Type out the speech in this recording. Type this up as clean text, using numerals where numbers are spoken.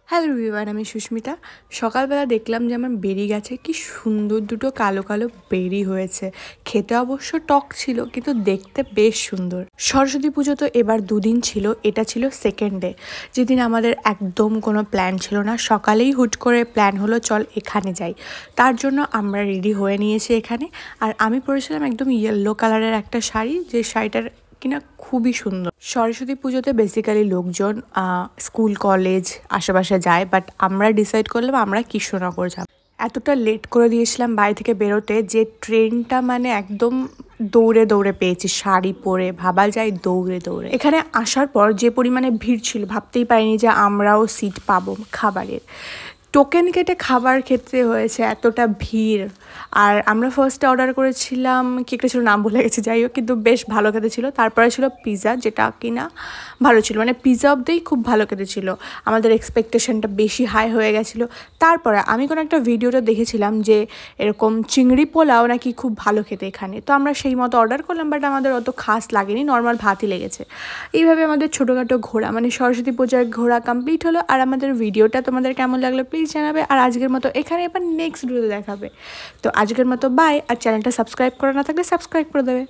Hello everyone, আমি সুস্মিতা। সকালবেলা দেখলাম যে আমার বেরি গাছে কি সুন্দর দুটো কালো কালো বেরি হয়েছে। খেতে অবশ্য টক ছিল, কিন্তু দেখতে বেশ সুন্দর। সরস্বতী পুজো তো এবার দুদিন ছিল, এটা ছিল সেকেন্ড ডে, যেদিন আমাদের একদম কোনো প্ল্যান ছিল না। সকালেই হুট করে প্ল্যান হলো চল এখানে যাই। তার জন্য আমরা রেডি হয়ে নিয়েছি এখানে। আর আমি পরেছিলাম একদম ইয়েলো কালারের একটা শাড়ি, যে শাড়িটার কিনা খুবই সুন্দর। সরস্বতী পুজোতে বেসিক্যালি লোকজন স্কুল কলেজ আশেপাশে যায়, বাট আমরা ডিসাইড করলাম আমরা কৃষ্ণনগর যাব। এতটা লেট করে দিয়েছিলাম বাড়ি থেকে বেরোতে যে ট্রেনটা মানে একদম দৌড়ে দৌড়ে পেয়েছি, শাড়ি পরে ভাবা যায় দৌড়ে দৌড়ে। এখানে আসার পর যে পরিমাণে ভিড় ছিল ভাবতেই পারিনি যে আমরাও সিট পাবো খাবারের। টোকেন কেটে খাবার খেতে হয়েছে, এতটা ভিড়। আর আমরা ফার্স্টে অর্ডার করেছিলাম কি একটা ছিল, নাম ভুলে গেছি, যাই হোক, কিন্তু বেশ ভালো খেতে ছিল। তারপরে ছিল পিৎজা, যেটা কিনা ভালো ছিল, মানে পিৎজা অবধিই খুব ভালো খেতে ছিল। আমাদের এক্সপেকটেশনটা বেশি হাই হয়ে গেছিলো। তারপরে আমি কোনো একটা ভিডিওতে দেখেছিলাম যে এরকম চিংড়ি পোলাও নাকি খুব ভালো খেতে এখানে, তো আমরা সেই মতো অর্ডার করলাম, বাট আমাদের অত খাস লাগেনি, নর্মাল ভাতই লেগেছে। এইভাবে আমাদের ছোটোখাটো ঘোরা, মানে সরস্বতী পূজার ঘোরা কমপ্লিট হলো। আর আমাদের ভিডিওটা তোমাদের কেমন লাগলো প্লিজ জানাবে। আর আজকের মতো এখানে, এবার নেক্সট ভিডিওতে দেখাবে। তো আজকের মতো বাই। আর চ্যানেলটা সাবস্ক্রাইব করা না থাকলে সাবস্ক্রাইব করে দেবে।